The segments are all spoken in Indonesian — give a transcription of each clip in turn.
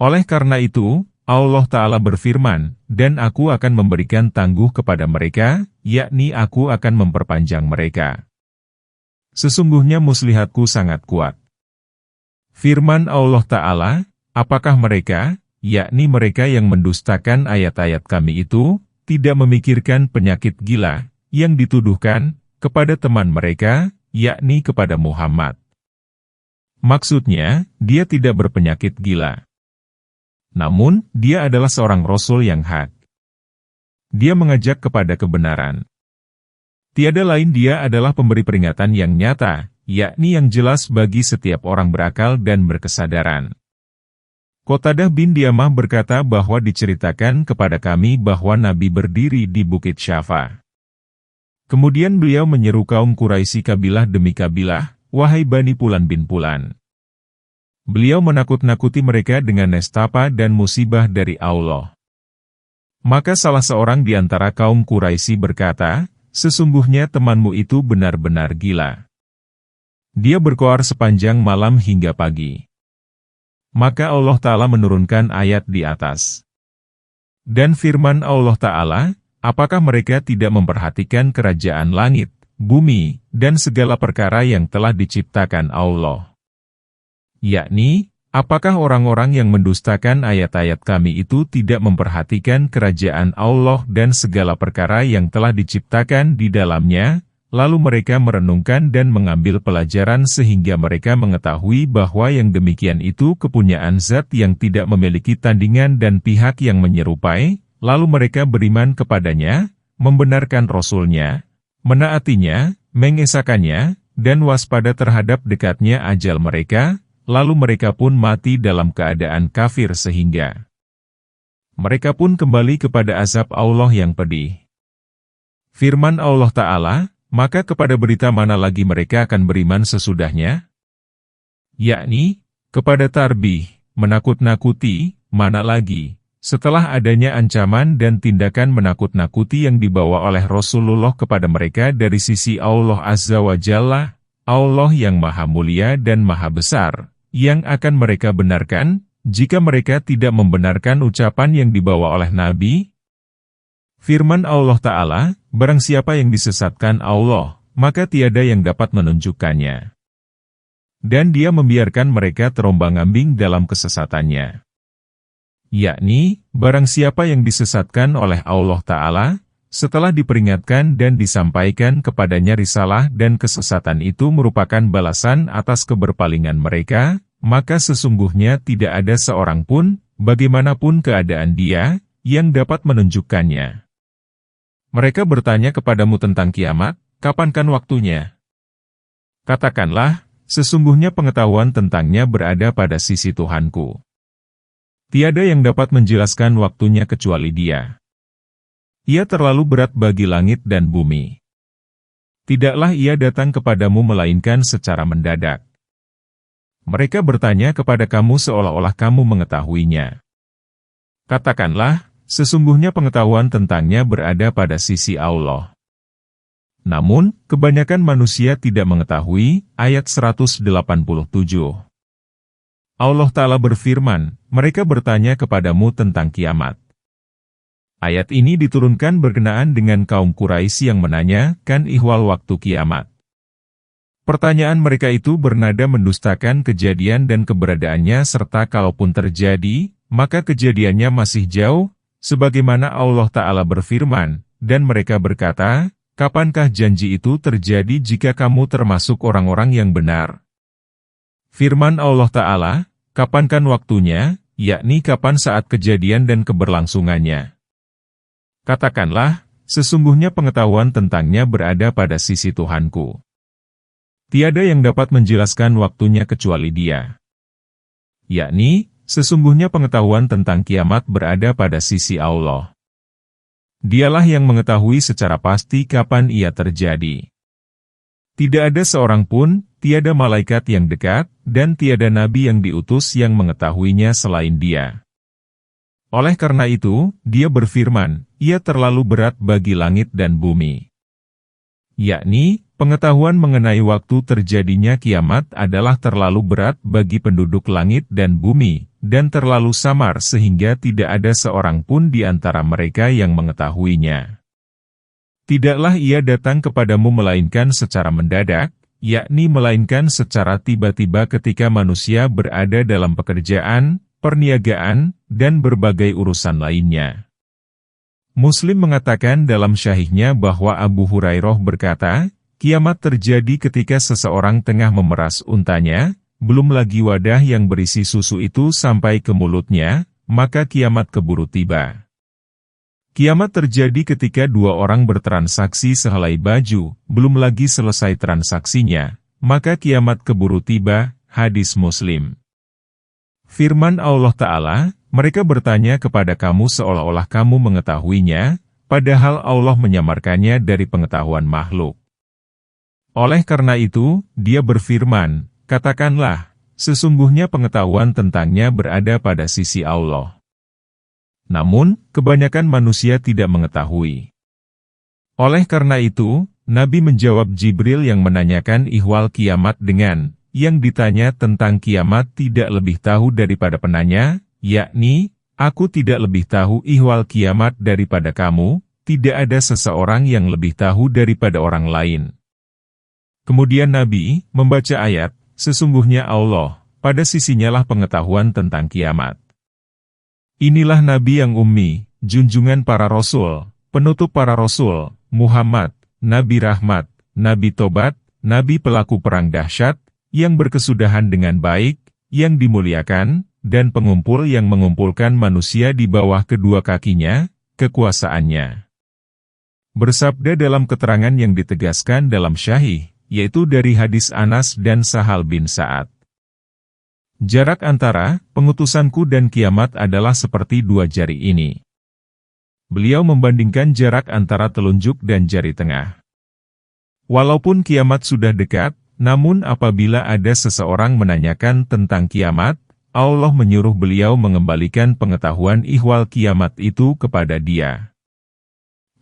Oleh karena itu, Allah Ta'ala berfirman, dan aku akan memberikan tangguh kepada mereka, yakni aku akan memperpanjang mereka. Sesungguhnya muslihatku sangat kuat. Firman Allah Ta'ala, apakah mereka, yakni mereka yang mendustakan ayat-ayat kami itu, tidak memikirkan penyakit gila, yang dituduhkan, kepada teman mereka, yakni kepada Muhammad. Maksudnya, dia tidak berpenyakit gila. Namun, dia adalah seorang Rasul yang hak. Dia mengajak kepada kebenaran. Tiada lain dia adalah pemberi peringatan yang nyata, yakni yang jelas bagi setiap orang berakal dan berkesadaran. Qatadah bin Diamah berkata bahwa diceritakan kepada kami bahwa Nabi berdiri di Bukit Syafa. Kemudian beliau menyeru kaum Quraisy kabilah demi kabilah, wahai Bani Fulan bin Fulan. Beliau menakut-nakuti mereka dengan nestapa dan musibah dari Allah. Maka salah seorang di antara kaum Quraisy berkata, sesungguhnya temanmu itu benar-benar gila. Dia berkoar sepanjang malam hingga pagi. Maka Allah Ta'ala menurunkan ayat di atas. Dan firman Allah Ta'ala, apakah mereka tidak memperhatikan kerajaan langit, bumi, dan segala perkara yang telah diciptakan Allah? Yakni, apakah orang-orang yang mendustakan ayat-ayat kami itu tidak memperhatikan kerajaan Allah dan segala perkara yang telah diciptakan di dalamnya, lalu mereka merenungkan dan mengambil pelajaran sehingga mereka mengetahui bahwa yang demikian itu kepunyaan zat yang tidak memiliki tandingan dan pihak yang menyerupai, lalu mereka beriman kepadanya, membenarkan Rasul-Nya, menaatinya, mengesahkannya, dan waspada terhadap dekatnya ajal mereka, lalu mereka pun mati dalam keadaan kafir sehingga mereka pun kembali kepada azab Allah yang pedih. Firman Allah Ta'ala, maka kepada berita mana lagi mereka akan beriman sesudahnya? Yakni, kepada tarbih, menakut-nakuti, mana lagi, setelah adanya ancaman dan tindakan menakut-nakuti yang dibawa oleh Rasulullah kepada mereka dari sisi Allah Azza wa Jalla, Allah yang Maha Mulia dan Maha Besar, yang akan mereka benarkan, jika mereka tidak membenarkan ucapan yang dibawa oleh Nabi? Firman Allah Ta'ala, barang siapa yang disesatkan Allah, maka tiada yang dapat menunjukkannya. Dan dia membiarkan mereka terombang-ambing dalam kesesatannya. Yakni, barang siapa yang disesatkan oleh Allah Ta'ala, setelah diperingatkan dan disampaikan kepadanya risalah dan kesesatan itu merupakan balasan atas keberpalingan mereka, maka sesungguhnya tidak ada seorang pun, bagaimanapun keadaan dia, yang dapat menunjukkannya. Mereka bertanya kepadamu tentang kiamat, kapankah waktunya? Katakanlah, sesungguhnya pengetahuan tentangnya berada pada sisi Tuhanku. Tiada yang dapat menjelaskan waktunya kecuali Dia. Ia terlalu berat bagi langit dan bumi. Tidaklah ia datang kepadamu melainkan secara mendadak. Mereka bertanya kepada kamu seolah-olah kamu mengetahuinya. Katakanlah, sesungguhnya pengetahuan tentangnya berada pada sisi Allah. Namun, kebanyakan manusia tidak mengetahui. Ayat 187. Allah Ta'ala berfirman, mereka bertanya kepadamu tentang kiamat. Ayat ini diturunkan berkenaan dengan kaum Quraisy yang menanyakan ihwal waktu kiamat. Pertanyaan mereka itu bernada mendustakan kejadian dan keberadaannya serta kalaupun terjadi, maka kejadiannya masih jauh, sebagaimana Allah Ta'ala berfirman, dan mereka berkata, kapankah janji itu terjadi jika kamu termasuk orang-orang yang benar? Firman Allah Ta'ala, kapankah waktunya, yakni kapan saat kejadian dan keberlangsungannya? Katakanlah, sesungguhnya pengetahuan tentangnya berada pada sisi Tuhanku. Tiada yang dapat menjelaskan waktunya kecuali Dia. Yakni, sesungguhnya pengetahuan tentang kiamat berada pada sisi Allah. Dialah yang mengetahui secara pasti kapan ia terjadi. Tidak ada seorang pun, tiada malaikat yang dekat, dan tiada nabi yang diutus yang mengetahuinya selain Dia. Oleh karena itu, Dia berfirman, ia terlalu berat bagi langit dan bumi. Yakni, Pengetahuan mengenai waktu terjadinya kiamat adalah terlalu berat bagi penduduk langit dan bumi, dan terlalu samar sehingga tidak ada seorang pun di antara mereka yang mengetahuinya. Tidaklah ia datang kepadamu melainkan secara mendadak, yakni melainkan secara tiba-tiba ketika manusia berada dalam pekerjaan, perniagaan, dan berbagai urusan lainnya. Muslim mengatakan dalam syahihnya bahwa Abu Hurairah berkata, kiamat terjadi ketika seseorang tengah memeras untanya, belum lagi wadah yang berisi susu itu sampai ke mulutnya, maka kiamat keburu tiba. Kiamat terjadi ketika dua orang bertransaksi sehelai baju, belum lagi selesai transaksinya, maka kiamat keburu tiba, hadis Muslim. Firman Allah Ta'ala, mereka bertanya kepada kamu seolah-olah kamu mengetahuinya, padahal Allah menyamarkannya dari pengetahuan makhluk. Oleh karena itu, dia berfirman, katakanlah, sesungguhnya pengetahuan tentangnya berada pada sisi Allah. Namun, kebanyakan manusia tidak mengetahui. Oleh karena itu, Nabi menjawab Jibril yang menanyakan ihwal kiamat dengan, yang ditanya tentang kiamat tidak lebih tahu daripada penanya, yakni, aku tidak lebih tahu ihwal kiamat daripada kamu, tidak ada seseorang yang lebih tahu daripada orang lain. Kemudian Nabi membaca ayat, sesungguhnya Allah, pada sisinya lah pengetahuan tentang kiamat. Inilah Nabi yang ummi, junjungan para Rasul, penutup para Rasul, Muhammad, Nabi Rahmat, Nabi Tobat, Nabi pelaku perang dahsyat, yang berkesudahan dengan baik, yang dimuliakan, dan pengumpul yang mengumpulkan manusia di bawah kedua kakinya, kekuasaannya. Bersabda dalam keterangan yang ditegaskan dalam syahih, yaitu dari hadis Anas dan Sahal bin Sa'ad. Jarak antara pengutusanku dan kiamat adalah seperti dua jari ini. Beliau membandingkan jarak antara telunjuk dan jari tengah. Walaupun kiamat sudah dekat, namun apabila ada seseorang menanyakan tentang kiamat, Allah menyuruh beliau mengembalikan pengetahuan ihwal kiamat itu kepada dia.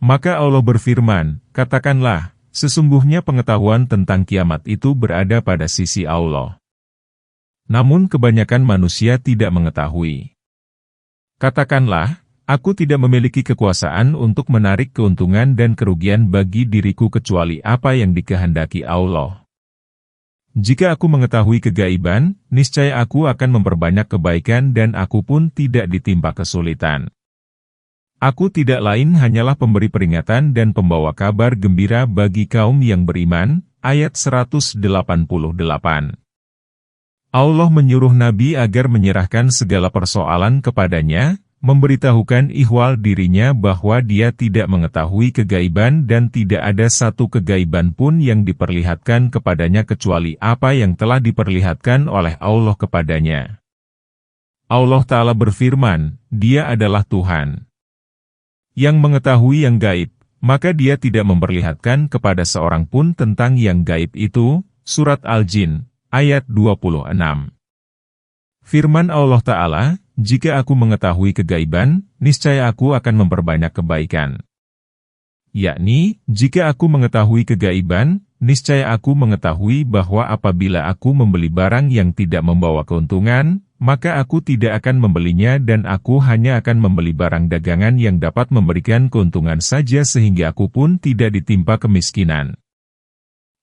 Maka Allah berfirman, katakanlah, sesungguhnya pengetahuan tentang kiamat itu berada pada sisi Allah. Namun kebanyakan manusia tidak mengetahui. Katakanlah, aku tidak memiliki kekuasaan untuk menarik keuntungan dan kerugian bagi diriku kecuali apa yang dikehendaki Allah. Jika aku mengetahui kegaiban, niscaya aku akan memperbanyak kebaikan dan aku pun tidak ditimpa kesulitan. Aku tidak lain hanyalah pemberi peringatan dan pembawa kabar gembira bagi kaum yang beriman, ayat 188. Allah menyuruh Nabi agar menyerahkan segala persoalan kepadanya, memberitahukan ihwal dirinya bahwa dia tidak mengetahui kegaiban dan tidak ada satu kegaiban pun yang diperlihatkan kepadanya kecuali apa yang telah diperlihatkan oleh Allah kepadanya. Allah Ta'ala berfirman, Dia adalah Tuhan yang mengetahui yang gaib, maka dia tidak memperlihatkan kepada seorang pun tentang yang gaib itu. Surat Al-Jin, ayat 26. Firman Allah Ta'ala, jika aku mengetahui kegaiban, niscaya aku akan memperbanyak kebaikan. Yakni, jika aku mengetahui kegaiban, niscaya aku mengetahui bahwa apabila aku membeli barang yang tidak membawa keuntungan, maka aku tidak akan membelinya dan aku hanya akan membeli barang dagangan yang dapat memberikan keuntungan saja sehingga aku pun tidak ditimpa kemiskinan.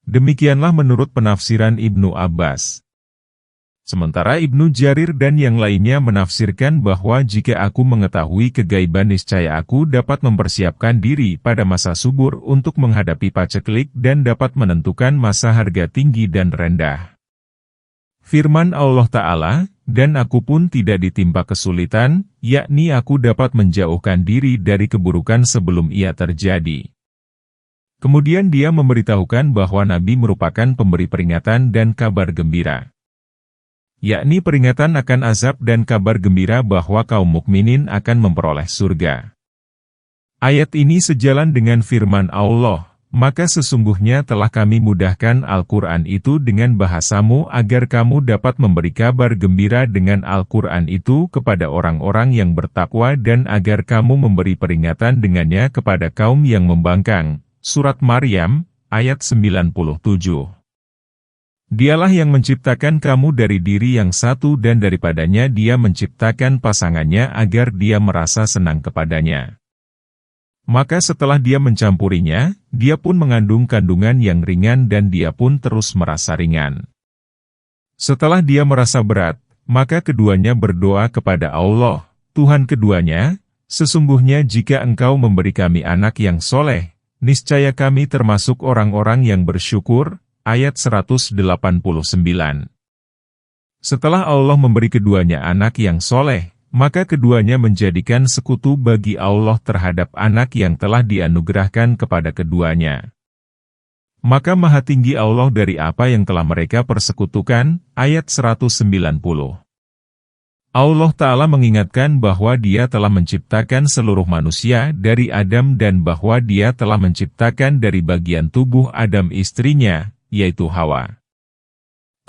Demikianlah menurut penafsiran Ibnu Abbas. Sementara Ibnu Jarir dan yang lainnya menafsirkan bahwa jika aku mengetahui kegaiban niscaya aku dapat mempersiapkan diri pada masa subur untuk menghadapi paceklik dan dapat menentukan masa harga tinggi dan rendah. Firman Allah Ta'ala, dan aku pun tidak ditimpa kesulitan, yakni aku dapat menjauhkan diri dari keburukan sebelum ia terjadi. Kemudian dia memberitahukan bahwa Nabi merupakan pemberi peringatan dan kabar gembira. Yakni peringatan akan azab dan kabar gembira bahwa kaum mukminin akan memperoleh surga. Ayat ini sejalan dengan firman Allah, maka sesungguhnya telah kami mudahkan Al-Quran itu dengan bahasamu agar kamu dapat memberi kabar gembira dengan Al-Quran itu kepada orang-orang yang bertakwa dan agar kamu memberi peringatan dengannya kepada kaum yang membangkang. Surat Maryam, ayat 97. Dialah yang menciptakan kamu dari diri yang satu dan daripadanya dia menciptakan pasangannya agar dia merasa senang kepadanya. Maka setelah dia mencampurinya, dia pun mengandung kandungan yang ringan dan dia pun terus merasa ringan. Setelah dia merasa berat, maka keduanya berdoa kepada Allah, Tuhan keduanya, sesungguhnya jika Engkau memberi kami anak yang soleh, niscaya kami termasuk orang-orang yang bersyukur. Ayat 189. Setelah Allah memberi keduanya anak yang soleh, maka keduanya menjadikan sekutu bagi Allah terhadap anak yang telah dianugerahkan kepada keduanya. Maka Maha Tinggi Allah dari apa yang telah mereka persekutukan. Ayat 190. Allah Ta'ala mengingatkan bahwa Dia telah menciptakan seluruh manusia dari Adam dan bahwa Dia telah menciptakan dari bagian tubuh Adam istrinya, yaitu Hawa.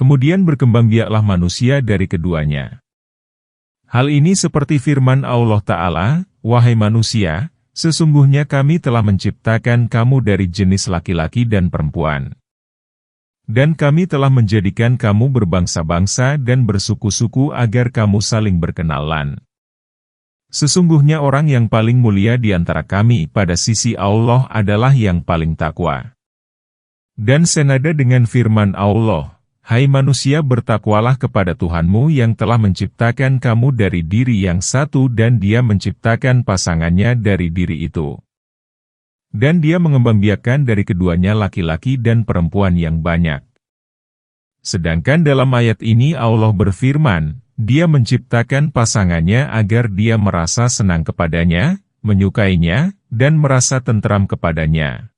Kemudian berkembang biaklah manusia dari keduanya. Hal ini seperti firman Allah Ta'ala, wahai manusia, sesungguhnya kami telah menciptakan kamu dari jenis laki-laki dan perempuan. Dan kami telah menjadikan kamu berbangsa-bangsa dan bersuku-suku agar kamu saling berkenalan. Sesungguhnya orang yang paling mulia di antara kami pada sisi Allah adalah yang paling takwa. Dan senada dengan firman Allah, hai manusia bertakwalah kepada Tuhanmu yang telah menciptakan kamu dari diri yang satu dan Dia menciptakan pasangannya dari diri itu. Dan Dia mengembangbiakkan dari keduanya laki-laki dan perempuan yang banyak. Sedangkan dalam ayat ini Allah berfirman, Dia menciptakan pasangannya agar dia merasa senang kepadanya, menyukainya, dan merasa tentram kepadanya.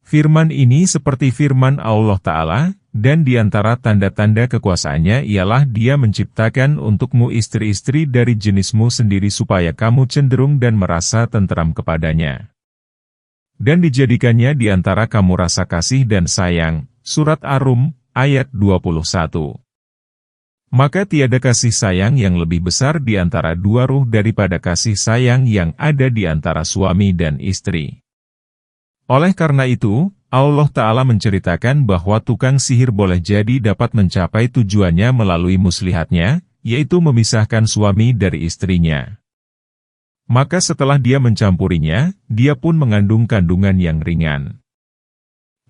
Firman ini seperti firman Allah Ta'ala, dan di antara tanda-tanda kekuasaannya ialah Dia menciptakan untukmu istri-istri dari jenismu sendiri supaya kamu cenderung dan merasa tentram kepadanya. Dan dijadikannya di antara kamu rasa kasih dan sayang. Surat Ar-Rum, ayat 21. Maka tiada kasih sayang yang lebih besar di antara dua ruh daripada kasih sayang yang ada di antara suami dan istri. Oleh karena itu, Allah Ta'ala menceritakan bahwa tukang sihir boleh jadi dapat mencapai tujuannya melalui muslihatnya, yaitu memisahkan suami dari istrinya. Maka setelah dia mencampurinya, dia pun mengandung kandungan yang ringan.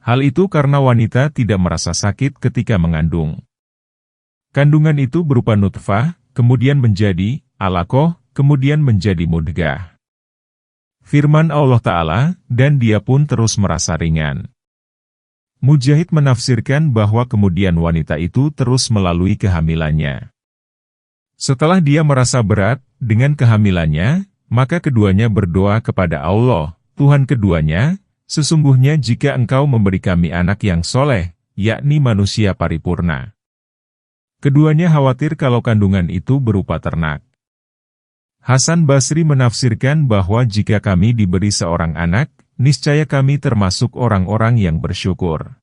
Hal itu karena wanita tidak merasa sakit ketika mengandung. Kandungan itu berupa nutfah, kemudian menjadi alaqah, kemudian menjadi mudghah. Firman Allah Ta'ala, dan dia pun terus merasa ringan. Mujahid menafsirkan bahwa kemudian wanita itu terus melalui kehamilannya. Setelah dia merasa berat dengan kehamilannya, maka keduanya berdoa kepada Allah, Tuhan keduanya, sesungguhnya jika Engkau memberi kami anak yang soleh, yakni manusia paripurna. Keduanya khawatir kalau kandungan itu berupa ternak. Hasan Basri menafsirkan bahwa jika kami diberi seorang anak, niscaya kami termasuk orang-orang yang bersyukur.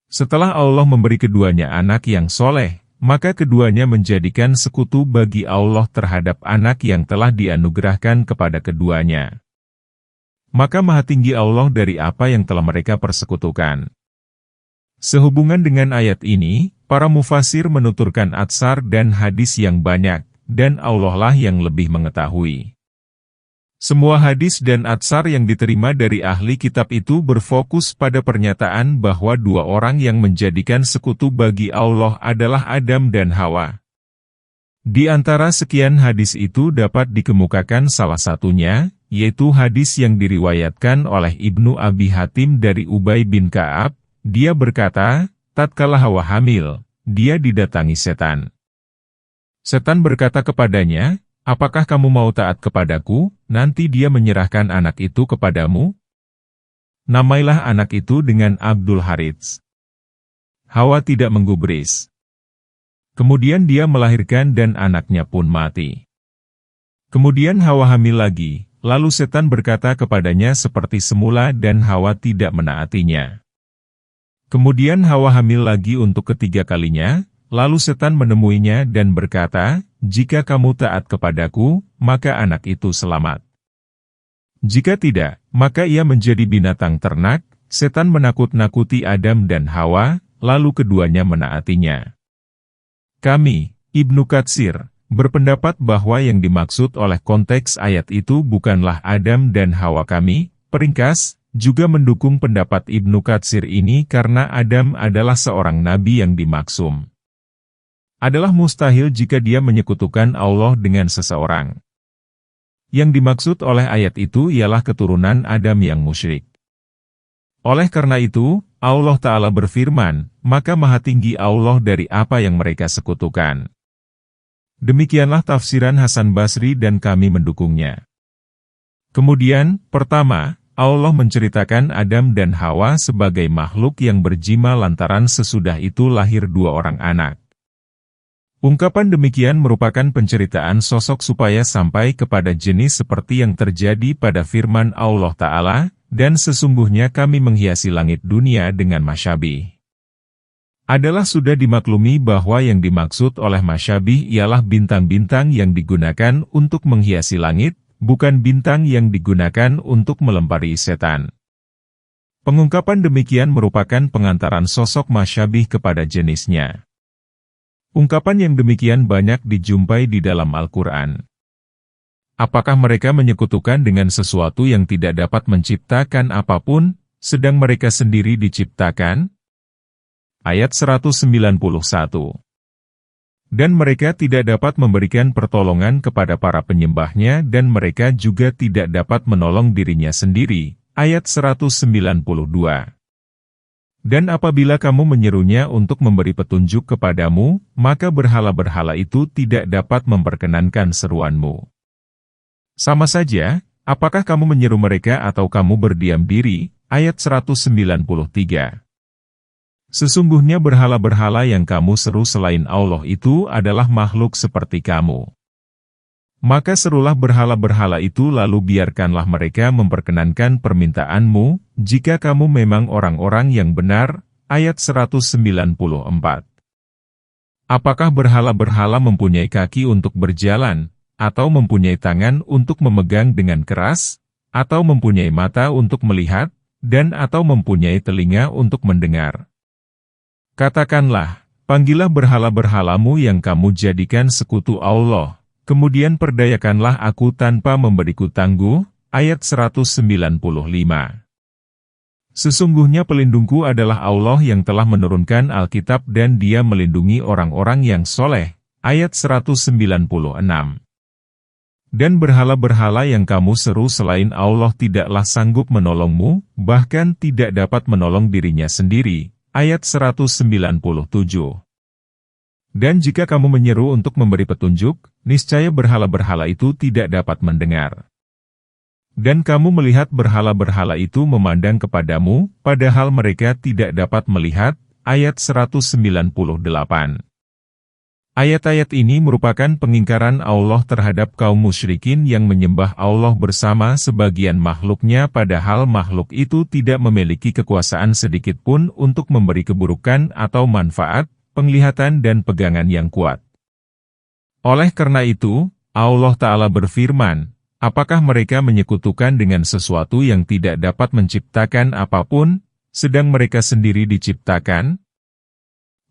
Setelah Allah memberi keduanya anak yang soleh, maka keduanya menjadikan sekutu bagi Allah terhadap anak yang telah dianugerahkan kepada keduanya. Maka Maha Tinggi Allah dari apa yang telah mereka persekutukan. Sehubungan dengan ayat ini, para mufasir menuturkan atsar dan hadis yang banyak, dan Allah lah yang lebih mengetahui. Semua hadis dan atsar yang diterima dari ahli kitab itu berfokus pada pernyataan bahwa dua orang yang menjadikan sekutu bagi Allah adalah Adam dan Hawa. Di antara sekian hadis itu dapat dikemukakan salah satunya, yaitu hadis yang diriwayatkan oleh Ibnu Abi Hatim dari Ubay bin Ka'ab. Dia berkata, tatkala Hawa hamil, dia didatangi setan. Setan berkata kepadanya, apakah kamu mau taat kepadaku, nanti dia menyerahkan anak itu kepadamu? Namailah anak itu dengan Abdul Harits. Hawa tidak menggubris. Kemudian dia melahirkan dan anaknya pun mati. Kemudian Hawa hamil lagi, lalu setan berkata kepadanya seperti semula dan Hawa tidak menaatinya. Kemudian Hawa hamil lagi untuk ketiga kalinya, lalu setan menemuinya dan berkata, jika kamu taat kepadaku, maka anak itu selamat. Jika tidak, maka ia menjadi binatang ternak, setan menakut-nakuti Adam dan Hawa, lalu keduanya menaatinya. Kami, Ibnu Katsir, berpendapat bahwa yang dimaksud oleh konteks ayat itu bukanlah Adam dan Hawa kami, peringkas, juga mendukung pendapat Ibnu Katsir ini karena Adam adalah seorang nabi yang dimaksum. Adalah mustahil jika dia menyekutukan Allah dengan seseorang. Yang dimaksud oleh ayat itu ialah keturunan Adam yang musyrik. Oleh karena itu, Allah Ta'ala berfirman, maka maha tinggi Allah dari apa yang mereka sekutukan. Demikianlah tafsiran Hasan Basri dan kami mendukungnya. Kemudian, pertama, Allah menceritakan Adam dan Hawa sebagai makhluk yang berjima lantaran sesudah itu lahir dua orang anak. Ungkapan demikian merupakan penceritaan sosok supaya sampai kepada jenis seperti yang terjadi pada firman Allah Ta'ala, dan sesungguhnya kami menghiasi langit dunia dengan masyabih. Adalah sudah dimaklumi bahwa yang dimaksud oleh masyabih ialah bintang-bintang yang digunakan untuk menghiasi langit, bukan bintang yang digunakan untuk melempari setan. Pengungkapan demikian merupakan pengantaran sosok masyabih kepada jenisnya. Ungkapan yang demikian banyak dijumpai di dalam Al-Quran. Apakah mereka menyekutukan dengan sesuatu yang tidak dapat menciptakan apapun, sedang mereka sendiri diciptakan? Ayat 191. Dan mereka tidak dapat memberikan pertolongan kepada para penyembahnya dan mereka juga tidak dapat menolong dirinya sendiri. Ayat 192. Dan apabila kamu menyerunya untuk memberi petunjuk kepadamu, maka berhala-berhala itu tidak dapat memperkenankan seruanmu. Sama saja, apakah kamu menyeru mereka atau kamu berdiam diri? Ayat 193. Sesungguhnya berhala-berhala yang kamu seru selain Allah itu adalah makhluk seperti kamu. Maka serulah berhala-berhala itu lalu biarkanlah mereka memperkenankan permintaanmu, jika kamu memang orang-orang yang benar. Ayat 194. Apakah berhala-berhala mempunyai kaki untuk berjalan, atau mempunyai tangan untuk memegang dengan keras, atau mempunyai mata untuk melihat, dan atau mempunyai telinga untuk mendengar? Katakanlah, panggillah berhala-berhalamu yang kamu jadikan sekutu Allah, kemudian perdayakanlah aku tanpa memberiku tangguh. Ayat 195. Sesungguhnya pelindungku adalah Allah yang telah menurunkan Alkitab dan Dia melindungi orang-orang yang soleh. Ayat 196. Dan berhala-berhala yang kamu seru selain Allah tidaklah sanggup menolongmu, bahkan tidak dapat menolong dirinya sendiri. Ayat 197. Dan jika kamu menyeru untuk memberi petunjuk, niscaya berhala-berhala itu tidak dapat mendengar. Dan kamu melihat berhala-berhala itu memandang kepadamu, padahal mereka tidak dapat melihat. Ayat 198. Ayat-ayat ini merupakan pengingkaran Allah terhadap kaum musyrikin yang menyembah Allah bersama sebagian makhluknya padahal makhluk itu tidak memiliki kekuasaan sedikitpun untuk memberi keburukan atau manfaat, penglihatan dan pegangan yang kuat. Oleh karena itu, Allah Ta'ala berfirman, apakah mereka menyekutukan dengan sesuatu yang tidak dapat menciptakan apapun, sedang mereka sendiri diciptakan?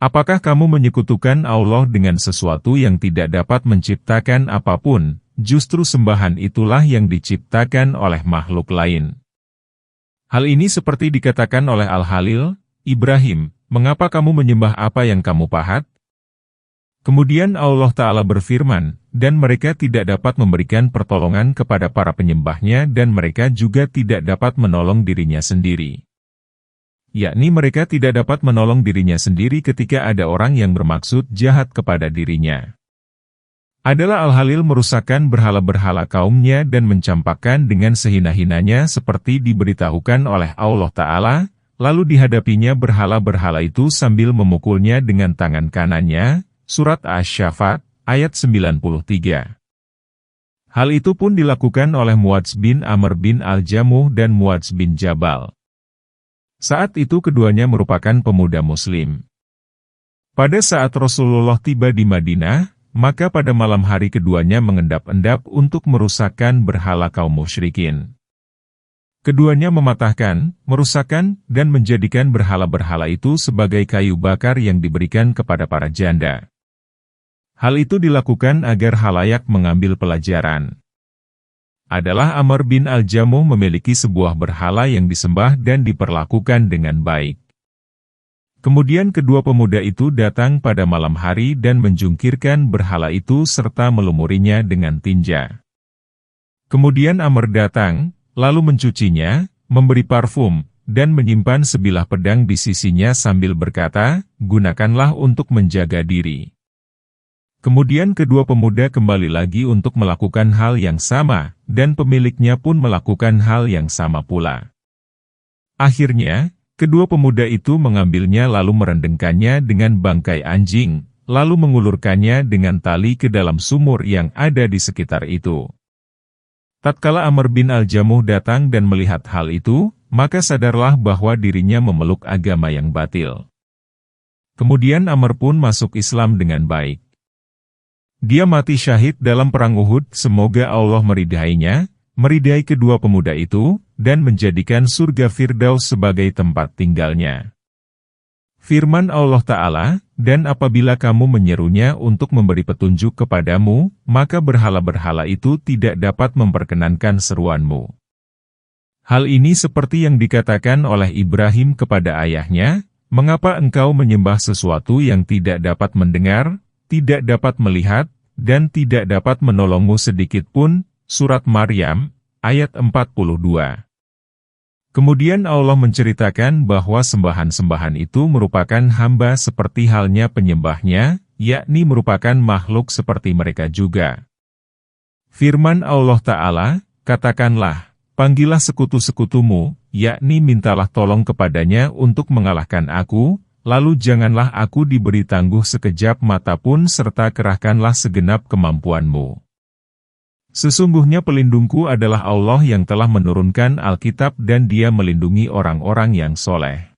Apakah kamu menyekutukan Allah dengan sesuatu yang tidak dapat menciptakan apapun, justru sembahan itulah yang diciptakan oleh makhluk lain. Hal ini seperti dikatakan oleh Al-Halil, Ibrahim, mengapa kamu menyembah apa yang kamu pahat? Kemudian Allah Ta'ala berfirman, dan mereka tidak dapat memberikan pertolongan kepada para penyembahnya dan mereka juga tidak dapat menolong dirinya sendiri. Yakni mereka tidak dapat menolong dirinya sendiri ketika ada orang yang bermaksud jahat kepada dirinya. Adalah Al-Halil merusakkan berhala-berhala kaumnya dan mencampakkan dengan sehina-hinanya seperti diberitahukan oleh Allah Ta'ala, lalu dihadapinya berhala-berhala itu sambil memukulnya dengan tangan kanannya. Surat Asy-Syafat, ayat 93. Hal itu pun dilakukan oleh Muadz bin Amr bin Al-Jamuh dan Muadz bin Jabal. Saat itu keduanya merupakan pemuda muslim. Pada saat Rasulullah tiba di Madinah, maka pada malam hari keduanya mengendap-endap untuk merusakkan berhala kaum musyrikin. Keduanya mematahkan, merusakkan, dan menjadikan berhala-berhala itu sebagai kayu bakar yang diberikan kepada para janda. Hal itu dilakukan agar halayak mengambil pelajaran. Adalah Amr bin Al-Jamuh memiliki sebuah berhala yang disembah dan diperlakukan dengan baik. Kemudian kedua pemuda itu datang pada malam hari dan menjungkirkan berhala itu serta melumurinya dengan tinja. Kemudian Amr datang, lalu mencucinya, memberi parfum, dan menyimpan sebilah pedang di sisinya sambil berkata, "Gunakanlah untuk menjaga diri." Kemudian kedua pemuda kembali lagi untuk melakukan hal yang sama, dan pemiliknya pun melakukan hal yang sama pula. Akhirnya, kedua pemuda itu mengambilnya lalu merendengkannya dengan bangkai anjing, lalu mengulurkannya dengan tali ke dalam sumur yang ada di sekitar itu. Tatkala Amr bin Al-Jamuh datang dan melihat hal itu, maka sadarlah bahwa dirinya memeluk agama yang batil. Kemudian Amr pun masuk Islam dengan baik. Dia mati syahid dalam perang Uhud, semoga Allah meridainya, meridai kedua pemuda itu, dan menjadikan surga Firdaus sebagai tempat tinggalnya. Firman Allah Ta'ala, "Dan apabila kamu menyerunya untuk memberi petunjuk kepadamu, maka berhala-berhala itu tidak dapat memperkenankan seruanmu." Hal ini seperti yang dikatakan oleh Ibrahim kepada ayahnya, "Mengapa engkau menyembah sesuatu yang tidak dapat mendengar, tidak dapat melihat, dan tidak dapat menolongmu sedikit pun?" Surat Maryam, ayat 42. Kemudian Allah menceritakan bahwa sembahan-sembahan itu merupakan hamba seperti halnya penyembahnya, yakni merupakan makhluk seperti mereka juga. Firman Allah Ta'ala, "Katakanlah, panggillah sekutu-sekutumu, yakni mintalah tolong kepadanya untuk mengalahkan aku, lalu janganlah aku diberi tangguh sekejap mata pun serta kerahkanlah segenap kemampuanmu. Sesungguhnya pelindungku adalah Allah yang telah menurunkan Alkitab dan Dia melindungi orang-orang yang soleh."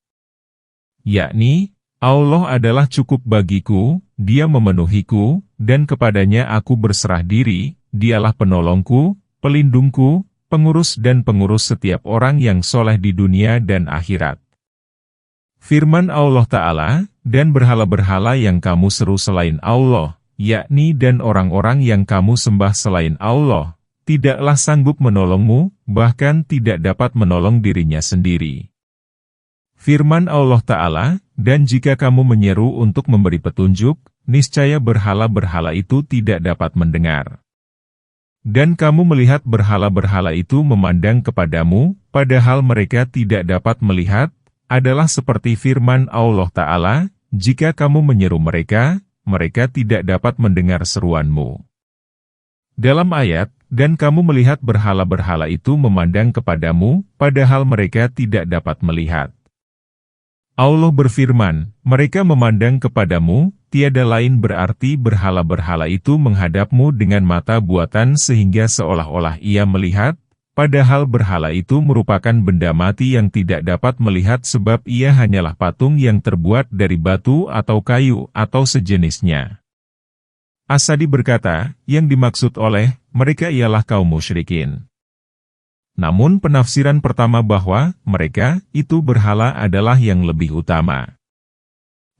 Yakni, Allah adalah cukup bagiku, Dia memenuhiku, dan kepadanya aku berserah diri, Dialah penolongku, pelindungku, pengurus dan pengurus setiap orang yang soleh di dunia dan akhirat. Firman Allah Ta'ala, "Dan berhala-berhala yang kamu seru selain Allah, yakni dan orang-orang yang kamu sembah selain Allah, tidaklah sanggup menolongmu, bahkan tidak dapat menolong dirinya sendiri." Firman Allah Ta'ala, "Dan jika kamu menyeru untuk memberi petunjuk, niscaya berhala-berhala itu tidak dapat mendengar. Dan kamu melihat berhala-berhala itu memandang kepadamu, padahal mereka tidak dapat melihat, adalah seperti firman Allah Ta'ala, jika kamu menyeru mereka, mereka tidak dapat mendengar seruanmu." Dalam ayat, "Dan kamu melihat berhala-berhala itu memandang kepadamu, padahal mereka tidak dapat melihat." Allah berfirman, "Mereka memandang kepadamu, tiada lain berarti berhala-berhala itu menghadapmu dengan mata buatan sehingga seolah-olah ia melihat, padahal berhala itu merupakan benda mati yang tidak dapat melihat sebab ia hanyalah patung yang terbuat dari batu atau kayu atau sejenisnya." As-Sadi berkata, yang dimaksud oleh mereka ialah kaum musyrikin. Namun penafsiran pertama bahwa mereka itu berhala adalah yang lebih utama.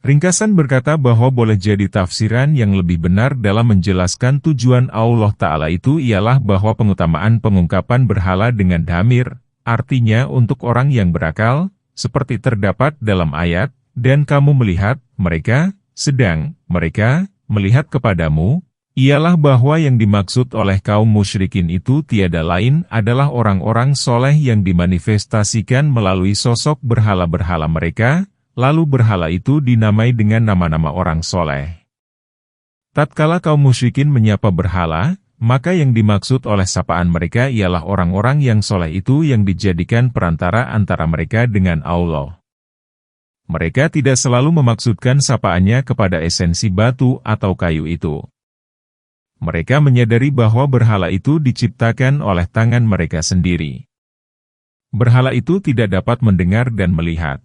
Ringkasan berkata bahwa boleh jadi tafsiran yang lebih benar dalam menjelaskan tujuan Allah Ta'ala itu ialah bahwa pengutamaan pengungkapan berhala dengan dhamir, artinya untuk orang yang berakal, seperti terdapat dalam ayat, "Dan kamu melihat, mereka, sedang, mereka, melihat kepadamu," ialah bahwa yang dimaksud oleh kaum musyrikin itu tiada lain adalah orang-orang soleh yang dimanifestasikan melalui sosok berhala-berhala mereka, lalu berhala itu dinamai dengan nama-nama orang soleh. Tatkala kaum musyrikin menyapa berhala, maka yang dimaksud oleh sapaan mereka ialah orang-orang yang soleh itu yang dijadikan perantara antara mereka dengan Allah. Mereka tidak selalu memaksudkan sapaannya kepada esensi batu atau kayu itu. Mereka menyadari bahwa berhala itu diciptakan oleh tangan mereka sendiri. Berhala itu tidak dapat mendengar dan melihat.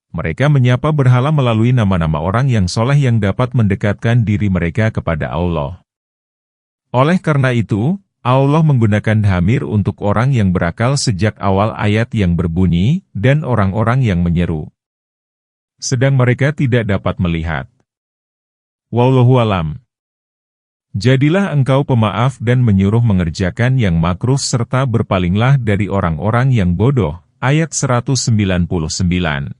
Mereka menyapa berhala melalui nama-nama orang yang soleh yang dapat mendekatkan diri mereka kepada Allah. Oleh karena itu, Allah menggunakan dhamir untuk orang yang berakal sejak awal ayat yang berbunyi, dan orang-orang yang menyeru. Sedang mereka tidak dapat melihat. Wallahu alam. Jadilah engkau pemaaf dan menyuruh mengerjakan yang makruh serta berpalinglah dari orang-orang yang bodoh. Ayat 199.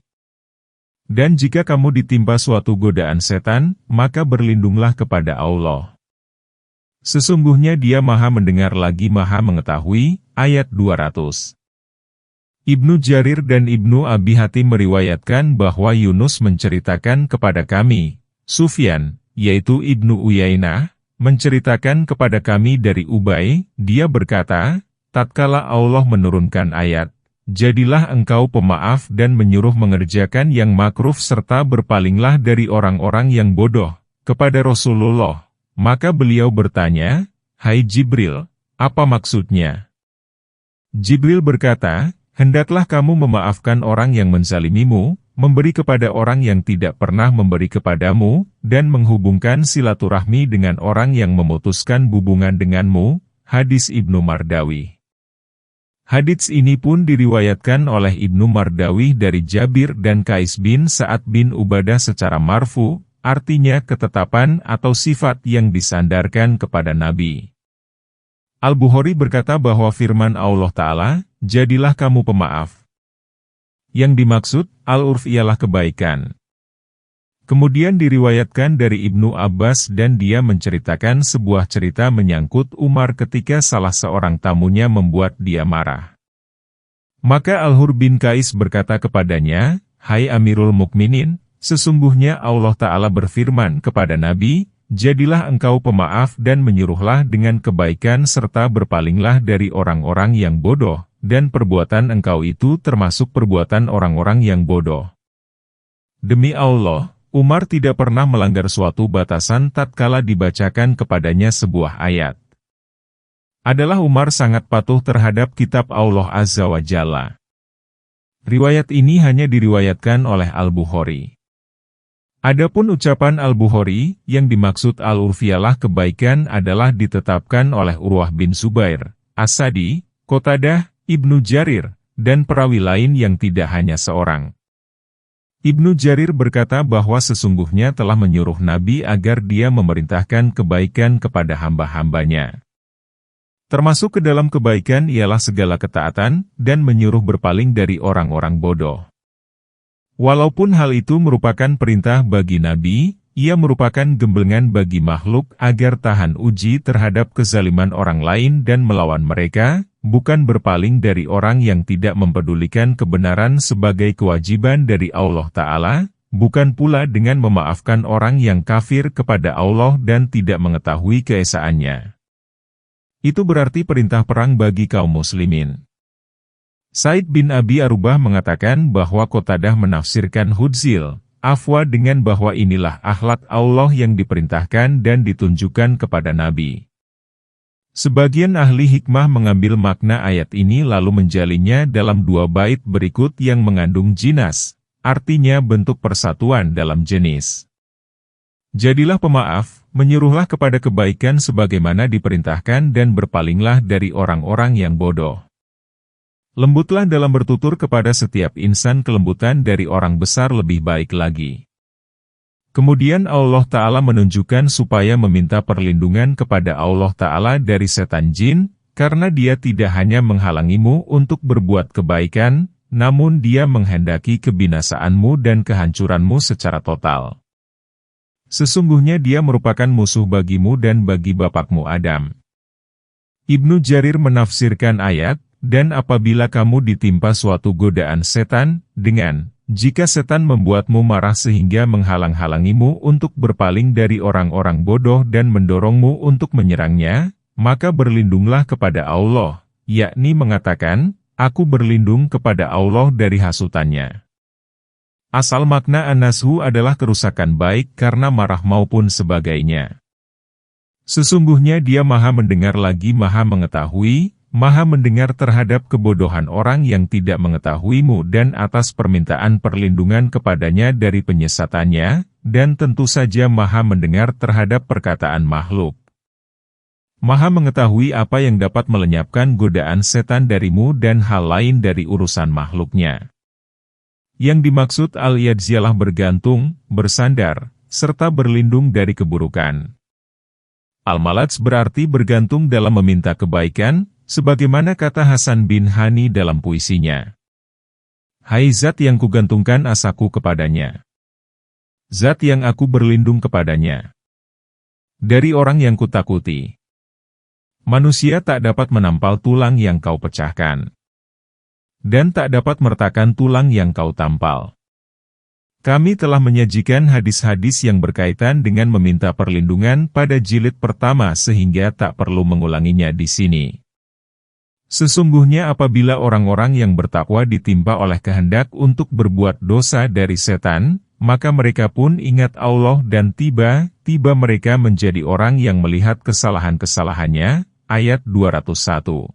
Dan jika kamu ditimpa suatu godaan setan, maka berlindunglah kepada Allah. Sesungguhnya Dia Maha Mendengar lagi Maha Mengetahui. Ayat 200. Ibnu Jarir dan Ibnu Abi Hatim meriwayatkan bahwa Yunus menceritakan kepada kami, Sufyan, yaitu Ibnu Uyainah, menceritakan kepada kami dari Ubay, dia berkata, tatkala Allah menurunkan ayat, jadilah engkau pemaaf dan menyuruh mengerjakan yang makruh serta berpalinglah dari orang-orang yang bodoh, kepada Rasulullah. Maka beliau bertanya, hai Jibril, apa maksudnya? Jibril berkata, hendaklah kamu memaafkan orang yang menzalimimu, memberi kepada orang yang tidak pernah memberi kepadamu, dan menghubungkan silaturahmi dengan orang yang memutuskan hubungan denganmu. Hadis Ibnu Mardawi. Hadits ini pun diriwayatkan oleh Ibnu Mardawi dari Jabir dan Qais bin Sa'ad bin Ubadah secara marfu, artinya ketetapan atau sifat yang disandarkan kepada Nabi. Al-Bukhari berkata bahwa firman Allah Ta'ala, jadilah kamu pemaaf. Yang dimaksud, al-urf ialah kebaikan. Kemudian diriwayatkan dari Ibnu Abbas dan dia menceritakan sebuah cerita menyangkut Umar ketika salah seorang tamunya membuat dia marah. Maka Al-Hur bin Qais berkata kepadanya, hai Amirul Mukminin, sesungguhnya Allah Ta'ala berfirman kepada Nabi, jadilah engkau pemaaf dan menyuruhlah dengan kebaikan serta berpalinglah dari orang-orang yang bodoh, dan perbuatan engkau itu termasuk perbuatan orang-orang yang bodoh. Demi Allah, Umar tidak pernah melanggar suatu batasan tatkala dibacakan kepadanya sebuah ayat. Adalah Umar sangat patuh terhadap kitab Allah Azza wa Jalla. Riwayat ini hanya diriwayatkan oleh Al-Bukhari. Adapun ucapan Al-Bukhari, yang dimaksud al-urfiyalah kebaikan adalah ditetapkan oleh Urwah bin Zubair, As-Sadi, Qatadah, Ibnu Jarir, dan perawi lain yang tidak hanya seorang. Ibnu Jarir berkata bahwa sesungguhnya telah menyuruh Nabi agar dia memerintahkan kebaikan kepada hamba-hambanya. Termasuk ke dalam kebaikan ialah segala ketaatan, dan menyuruh berpaling dari orang-orang bodoh. Walaupun hal itu merupakan perintah bagi Nabi, ia merupakan gemblengan bagi makhluk agar tahan uji terhadap kezaliman orang lain dan melawan mereka, bukan berpaling dari orang yang tidak mempedulikan kebenaran sebagai kewajiban dari Allah Ta'ala, bukan pula dengan memaafkan orang yang kafir kepada Allah dan tidak mengetahui keesaannya. Itu berarti perintah perang bagi kaum muslimin. Said bin Abi Arubah mengatakan bahwa Qatadah menafsirkan hudzil, afwa dengan bahwa inilah akhlak Allah yang diperintahkan dan ditunjukkan kepada Nabi. Sebagian ahli hikmah mengambil makna ayat ini lalu menjalinnya dalam dua bait berikut yang mengandung jinas, artinya bentuk persatuan dalam jenis. Jadilah pemaaf, menyuruhlah kepada kebaikan sebagaimana diperintahkan dan berpalinglah dari orang-orang yang bodoh. Lembutlah dalam bertutur kepada setiap insan, kelembutan dari orang besar lebih baik lagi. Kemudian Allah Ta'ala menunjukkan supaya meminta perlindungan kepada Allah Ta'ala dari setan jin, karena dia tidak hanya menghalangimu untuk berbuat kebaikan, namun dia menghendaki kebinasaanmu dan kehancuranmu secara total. Sesungguhnya dia merupakan musuh bagimu dan bagi bapakmu Adam. Ibnu Jarir menafsirkan ayat, dan apabila kamu ditimpa suatu godaan setan, dengan, jika setan membuatmu marah sehingga menghalang-halangimu untuk berpaling dari orang-orang bodoh dan mendorongmu untuk menyerangnya, maka berlindunglah kepada Allah, yakni mengatakan, aku berlindung kepada Allah dari hasutannya. Asal makna an-nashu adalah kerusakan baik karena marah maupun sebagainya. Sesungguhnya dia Maha Mendengar lagi Maha Mengetahui, Maha mendengar terhadap kebodohan orang yang tidak mengetahuimu dan atas permintaan perlindungan kepadanya dari penyesatannya, dan tentu saja Maha mendengar terhadap perkataan makhluk. Maha mengetahui apa yang dapat melenyapkan godaan setan darimu dan hal lain dari urusan makhluknya. Yang dimaksud al-yadzyalah bergantung, bersandar, serta berlindung dari keburukan. Al-malaj berarti bergantung dalam meminta kebaikan, sebagaimana kata Hasan bin Hani dalam puisinya. Hai zat yang kugantungkan asaku kepadanya. Zat yang aku berlindung kepadanya. Dari orang yang kutakuti. Manusia tak dapat menampal tulang yang kau pecahkan. Dan tak dapat mertakan tulang yang kau tampal. Kami telah menyajikan hadis-hadis yang berkaitan dengan meminta perlindungan pada jilid pertama sehingga tak perlu mengulanginya di sini. Sesungguhnya apabila orang-orang yang bertakwa ditimpa oleh kehendak untuk berbuat dosa dari setan, maka mereka pun ingat Allah dan tiba-tiba mereka menjadi orang yang melihat kesalahan-kesalahannya. Ayat 201.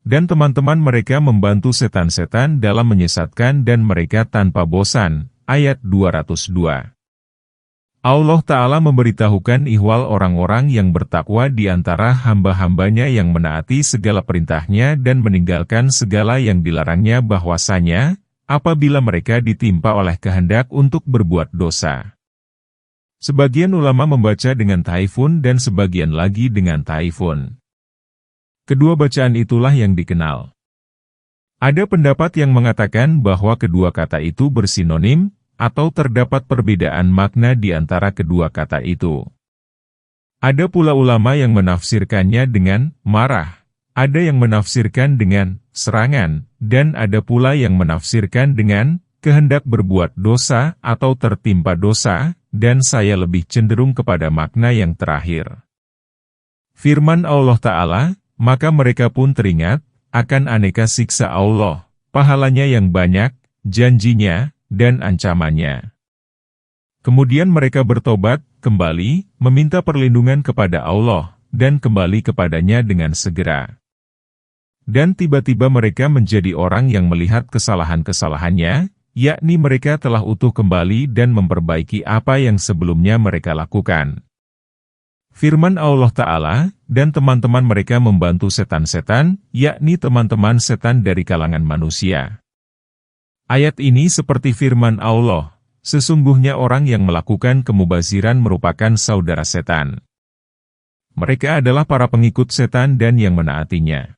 Dan teman-teman mereka membantu setan-setan dalam menyesatkan dan mereka tanpa bosan. Ayat 202. Allah Ta'ala memberitahukan ihwal orang-orang yang bertakwa di antara hamba-hambanya yang menaati segala perintahnya dan meninggalkan segala yang dilarangnya bahwasanya, apabila mereka ditimpa oleh kehendak untuk berbuat dosa. Sebagian ulama membaca dengan taifun dan sebagian lagi dengan taifun. Kedua bacaan itulah yang dikenal. Ada pendapat yang mengatakan bahwa kedua kata itu bersinonim, atau terdapat perbedaan makna di antara kedua kata itu. Ada pula ulama yang menafsirkannya dengan marah, ada yang menafsirkan dengan serangan, dan ada pula yang menafsirkan dengan kehendak berbuat dosa atau tertimpa dosa, dan saya lebih cenderung kepada makna yang terakhir. Firman Allah Ta'ala, maka mereka pun teringat akan aneka siksa Allah, pahalanya yang banyak, janjinya, dan ancamannya. Kemudian mereka bertobat, kembali, meminta perlindungan kepada Allah, dan kembali kepadanya dengan segera. Dan tiba-tiba mereka menjadi orang yang melihat kesalahan-kesalahannya, yakni mereka telah utuh kembali dan memperbaiki apa yang sebelumnya mereka lakukan. Firman Allah Ta'ala, dan teman-teman mereka membantu setan-setan, yakni teman-teman setan dari kalangan manusia. Ayat ini seperti firman Allah, sesungguhnya orang yang melakukan kemubaziran merupakan saudara setan. Mereka adalah para pengikut setan dan yang menaatinya.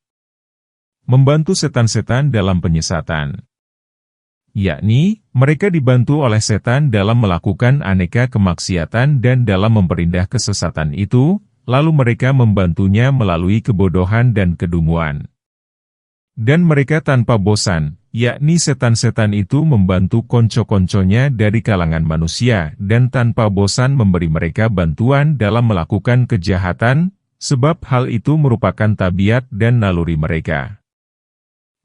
Membantu setan-setan dalam penyesatan. Yakni, mereka dibantu oleh setan dalam melakukan aneka kemaksiatan dan dalam memperindah kesesatan itu, lalu mereka membantunya melalui kebodohan dan kedunguan. Dan mereka tanpa bosan, yakni setan-setan itu membantu konco-konconya dari kalangan manusia dan tanpa bosan memberi mereka bantuan dalam melakukan kejahatan, sebab hal itu merupakan tabiat dan naluri mereka.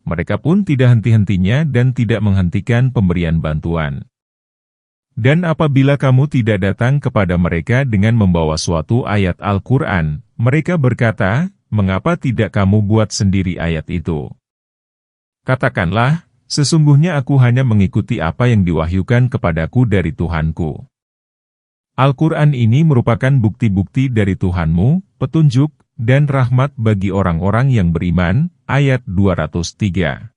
Mereka pun tidak henti-hentinya dan tidak menghentikan pemberian bantuan. Dan apabila kamu tidak datang kepada mereka dengan membawa suatu ayat Al-Quran, mereka berkata, mengapa tidak kamu buat sendiri ayat itu? Katakanlah, sesungguhnya aku hanya mengikuti apa yang diwahyukan kepadaku dari Tuhanku. Al-Quran ini merupakan bukti-bukti dari Tuhanmu, petunjuk, dan rahmat bagi orang-orang yang beriman. Ayat 203.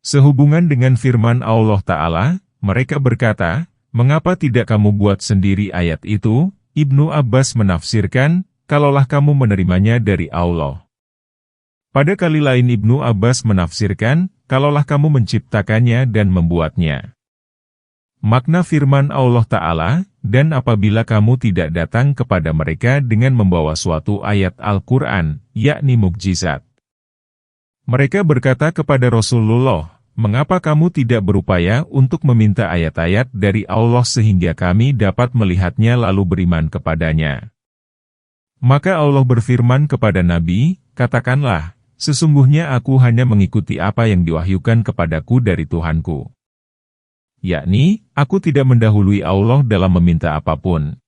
Sehubungan dengan firman Allah Ta'ala, mereka berkata, mengapa tidak kamu buat sendiri ayat itu? Ibnu Abbas menafsirkan, kalaulah kamu menerimanya dari Allah. Pada kali lain Ibnu Abbas menafsirkan, kalaulah kamu menciptakannya dan membuatnya. Makna firman Allah Ta'ala, dan apabila kamu tidak datang kepada mereka dengan membawa suatu ayat Al-Quran, yakni mukjizat. Mereka berkata kepada Rasulullah, mengapa kamu tidak berupaya untuk meminta ayat-ayat dari Allah sehingga kami dapat melihatnya lalu beriman kepadanya? Maka Allah berfirman kepada Nabi, katakanlah, sesungguhnya aku hanya mengikuti apa yang diwahyukan kepadaku dari Tuhanku. Yakni, aku tidak mendahului Allah dalam meminta apapun.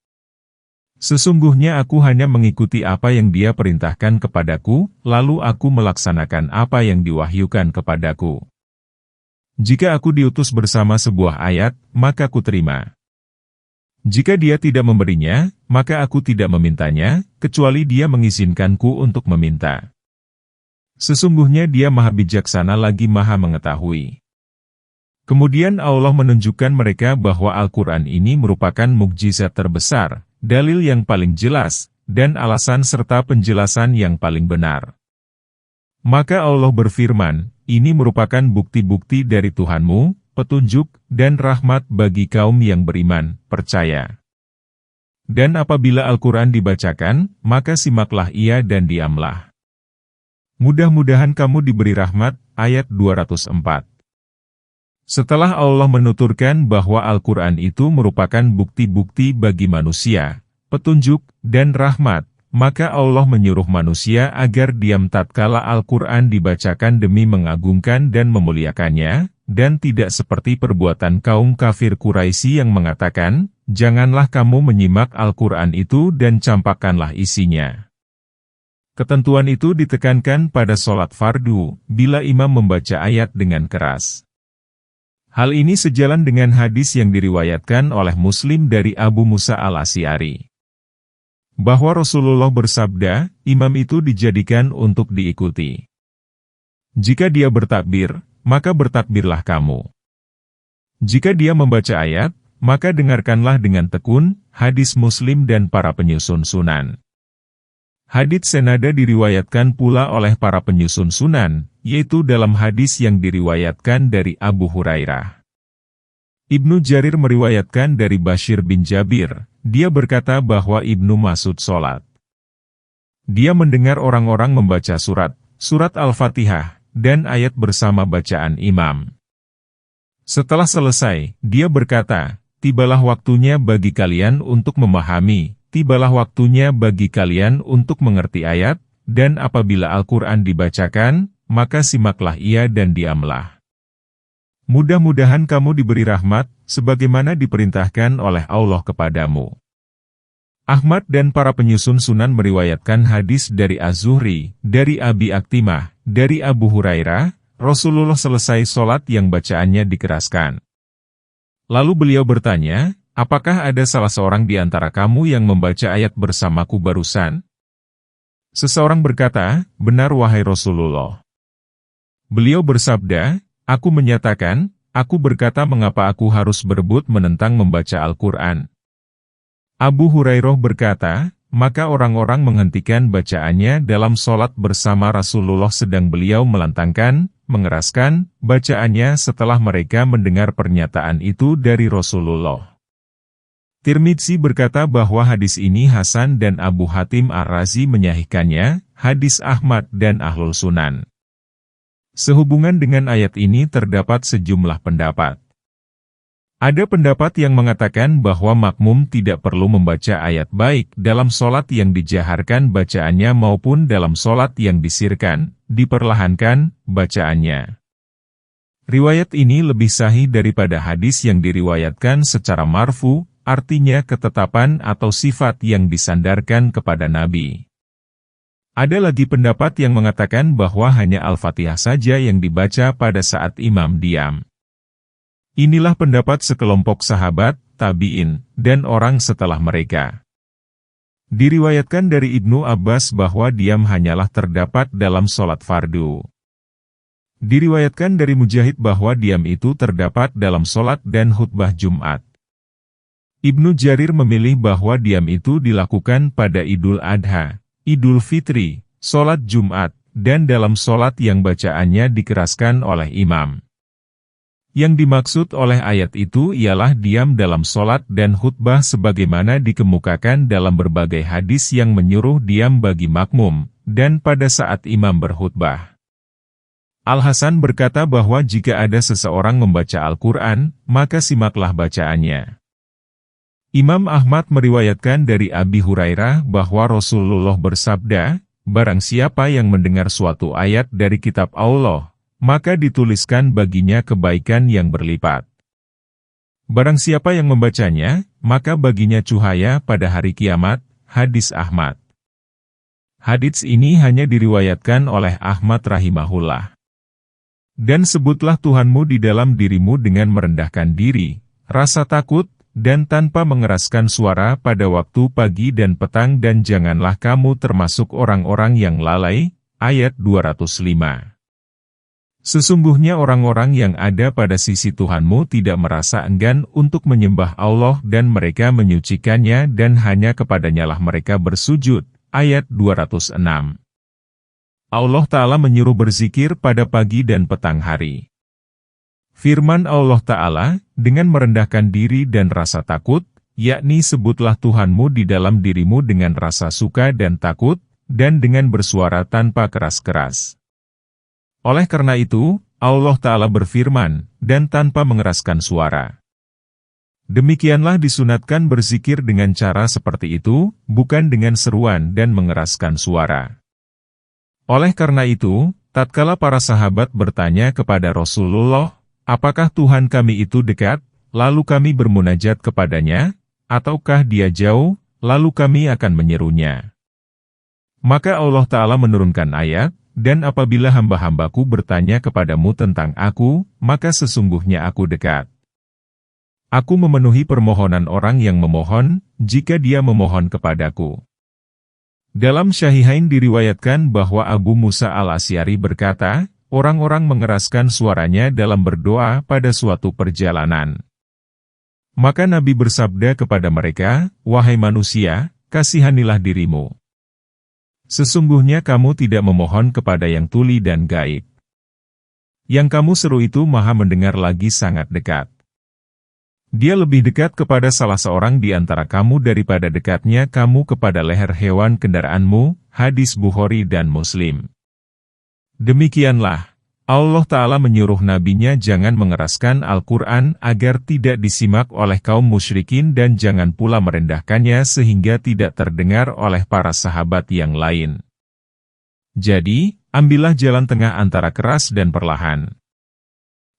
Sesungguhnya aku hanya mengikuti apa yang Dia perintahkan kepadaku, lalu aku melaksanakan apa yang diwahyukan kepadaku. Jika aku diutus bersama sebuah ayat, maka ku terima. Jika dia tidak memberinya, maka aku tidak memintanya, kecuali dia mengizinkanku untuk meminta. Sesungguhnya dia maha bijaksana lagi maha mengetahui. Kemudian Allah menunjukkan mereka bahwa Al-Quran ini merupakan mukjizat terbesar, dalil yang paling jelas, dan alasan serta penjelasan yang paling benar. Maka Allah berfirman, ini merupakan bukti-bukti dari Tuhanmu, petunjuk, dan rahmat bagi kaum yang beriman, percaya. Dan apabila Al-Quran dibacakan, maka simaklah ia dan diamlah. Mudah-mudahan kamu diberi rahmat, ayat 204. Setelah Allah menuturkan bahwa Al-Quran itu merupakan bukti-bukti bagi manusia, petunjuk, dan rahmat, maka Allah menyuruh manusia agar diam tatkala Al-Quran dibacakan demi mengagungkan dan memuliakannya, dan tidak seperti perbuatan kaum kafir Quraisy yang mengatakan, janganlah kamu menyimak Al-Quran itu dan campakkanlah isinya. Ketentuan itu ditekankan pada sholat fardu, bila imam membaca ayat dengan keras. Hal ini sejalan dengan hadis yang diriwayatkan oleh Muslim dari Abu Musa al-Asy'ari, bahwa Rasulullah bersabda, imam itu dijadikan untuk diikuti. Jika dia bertakbir, maka bertakbirlah kamu. Jika dia membaca ayat, maka dengarkanlah dengan tekun, hadis Muslim dan para penyusun sunan. Hadits senada diriwayatkan pula oleh para penyusun sunan, yaitu dalam hadis yang diriwayatkan dari Abu Hurairah. Ibnu Jarir meriwayatkan dari Bashir bin Jabir, dia berkata bahwa Ibnu Mas'ud sholat. Dia mendengar orang-orang membaca surat Al-Fatihah, dan ayat bersama bacaan imam. Setelah selesai, dia berkata, tibalah waktunya bagi kalian untuk memahami, tibalah waktunya bagi kalian untuk mengerti ayat, dan apabila Al-Quran dibacakan, maka simaklah ia dan diamlah. Mudah-mudahan kamu diberi rahmat, sebagaimana diperintahkan oleh Allah kepadamu. Ahmad dan para penyusun sunan meriwayatkan hadis dari Az-Zuhri, dari Abi Aktimah, dari Abu Hurairah, Rasulullah selesai sholat yang bacaannya dikeraskan. Lalu beliau bertanya, apakah ada salah seorang di antara kamu yang membaca ayat bersamaku barusan? Seseorang berkata, benar wahai Rasulullah. Beliau bersabda, aku menyatakan, aku berkata mengapa aku harus berebut menentang membaca Al-Quran. Abu Hurairah berkata, maka orang-orang menghentikan bacaannya dalam sholat bersama Rasulullah sedang beliau melantangkan, mengeraskan, bacaannya setelah mereka mendengar pernyataan itu dari Rasulullah. Tirmidzi berkata bahwa hadis ini Hasan dan Abu Hatim Ar-Razi menyahihkannya, hadis Ahmad dan Ahlul Sunan. Sehubungan dengan ayat ini terdapat sejumlah pendapat. Ada pendapat yang mengatakan bahwa makmum tidak perlu membaca ayat baik dalam sholat yang dijaharkan bacaannya maupun dalam sholat yang disirkan, diperlahankan, bacaannya. Riwayat ini lebih sahih daripada hadis yang diriwayatkan secara marfu, artinya ketetapan atau sifat yang disandarkan kepada Nabi. Ada lagi pendapat yang mengatakan bahwa hanya Al-Fatihah saja yang dibaca pada saat imam diam. Inilah pendapat sekelompok sahabat, tabi'in, dan orang setelah mereka. Diriwayatkan dari Ibnu Abbas bahwa diam hanyalah terdapat dalam sholat fardu. Diriwayatkan dari Mujahid bahwa diam itu terdapat dalam sholat dan khutbah Jumat. Ibnu Jarir memilih bahwa diam itu dilakukan pada Idul Adha, Idul Fitri, sholat Jumat, dan dalam sholat yang bacaannya dikeraskan oleh imam. Yang dimaksud oleh ayat itu ialah diam dalam sholat dan khutbah sebagaimana dikemukakan dalam berbagai hadis yang menyuruh diam bagi makmum, dan pada saat imam berkhutbah. Al-Hasan berkata bahwa jika ada seseorang membaca Al-Quran, maka simaklah bacaannya. Imam Ahmad meriwayatkan dari Abi Hurairah bahwa Rasulullah bersabda, barang siapa yang mendengar suatu ayat dari kitab Allah, maka dituliskan baginya kebaikan yang berlipat. Barang siapa yang membacanya, maka baginya cahaya pada hari kiamat, hadis Ahmad. Hadits ini hanya diriwayatkan oleh Ahmad rahimahullah. Dan sebutlah Tuhanmu di dalam dirimu dengan merendahkan diri, rasa takut, dan tanpa mengeraskan suara pada waktu pagi dan petang dan janganlah kamu termasuk orang-orang yang lalai. Ayat 205. Sesungguhnya orang-orang yang ada pada sisi Tuhanmu tidak merasa enggan untuk menyembah Allah dan mereka menyucikannya dan hanya kepadanyalah mereka bersujud. Ayat 206. Allah Ta'ala menyuruh berzikir pada pagi dan petang hari. Firman Allah Ta'ala, dengan merendahkan diri dan rasa takut, yakni sebutlah Tuhanmu di dalam dirimu dengan rasa suka dan takut, dan dengan bersuara tanpa keras-keras. Oleh karena itu, Allah Ta'ala berfirman, dan tanpa mengeraskan suara. Demikianlah disunatkan berzikir dengan cara seperti itu, bukan dengan seruan dan mengeraskan suara. Oleh karena itu, tatkala para sahabat bertanya kepada Rasulullah, apakah Tuhan kami itu dekat, lalu kami bermunajat kepadanya, ataukah dia jauh, lalu kami akan menyerunya? Maka Allah Ta'ala menurunkan ayat, dan apabila hamba-hambaku bertanya kepadamu tentang aku, maka sesungguhnya aku dekat. Aku memenuhi permohonan orang yang memohon, jika dia memohon kepadaku. Dalam Syahihain diriwayatkan bahwa Abu Musa al-Asy'ari berkata, orang-orang mengeraskan suaranya dalam berdoa pada suatu perjalanan. Maka Nabi bersabda kepada mereka, wahai manusia, kasihanilah dirimu. Sesungguhnya kamu tidak memohon kepada yang tuli dan gaib. Yang kamu seru itu Maha mendengar lagi sangat dekat. Dia lebih dekat kepada salah seorang di antara kamu daripada dekatnya kamu kepada leher hewan kendaraanmu, hadis Bukhari dan Muslim. Demikianlah, Allah Ta'ala menyuruh nabinya jangan mengeraskan Al-Quran agar tidak disimak oleh kaum musyrikin dan jangan pula merendahkannya sehingga tidak terdengar oleh para sahabat yang lain. Jadi, ambillah jalan tengah antara keras dan perlahan.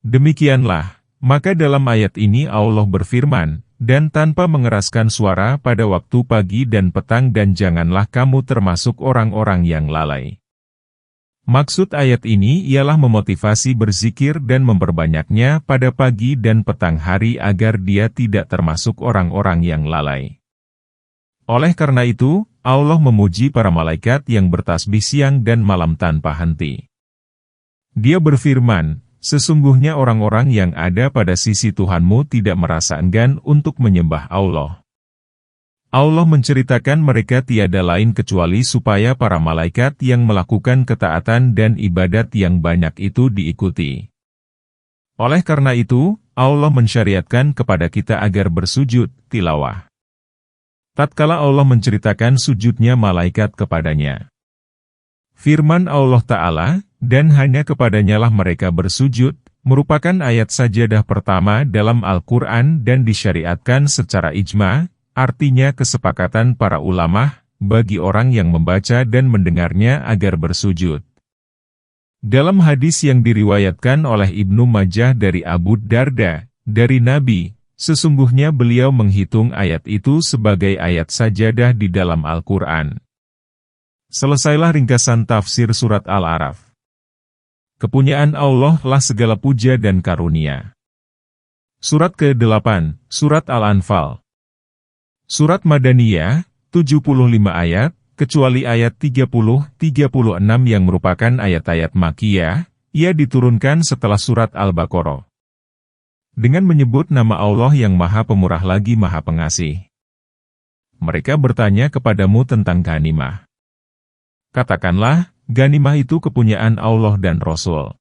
Demikianlah, maka dalam ayat ini Allah berfirman, dan tanpa mengeraskan suara pada waktu pagi dan petang dan janganlah kamu termasuk orang-orang yang lalai. Maksud ayat ini ialah memotivasi berzikir dan memperbanyaknya pada pagi dan petang hari agar dia tidak termasuk orang-orang yang lalai. Oleh karena itu, Allah memuji para malaikat yang bertasbih siang dan malam tanpa henti. Dia berfirman, sesungguhnya orang-orang yang ada pada sisi Tuhanmu tidak merasa enggan untuk menyembah Allah. Allah menceritakan mereka tiada lain kecuali supaya para malaikat yang melakukan ketaatan dan ibadat yang banyak itu diikuti. Oleh karena itu, Allah mensyariatkan kepada kita agar bersujud, tilawah. Tatkala Allah menceritakan sujudnya malaikat kepadanya. Firman Allah Ta'ala, dan hanya kepadanyalah mereka bersujud, merupakan ayat sajadah pertama dalam Al-Quran dan disyariatkan secara ijma', artinya kesepakatan para ulama, bagi orang yang membaca dan mendengarnya agar bersujud. Dalam hadis yang diriwayatkan oleh Ibnu Majah dari Abu Darda, dari Nabi, sesungguhnya beliau menghitung ayat itu sebagai ayat sajadah di dalam Al-Quran. Selesailah ringkasan tafsir surat Al-A'raf. Kepunyaan Allah lah segala puja dan karunia. Surat ke-8, Surat Al-Anfal. Surat Madaniyah, 75 ayat, kecuali ayat 30-36 yang merupakan ayat-ayat Makkiyah, ia diturunkan setelah surat Al-Baqarah. Dengan menyebut nama Allah yang Maha Pemurah lagi Maha Pengasih. Mereka bertanya kepadamu tentang ghanimah. Katakanlah, ghanimah itu kepunyaan Allah dan Rasul.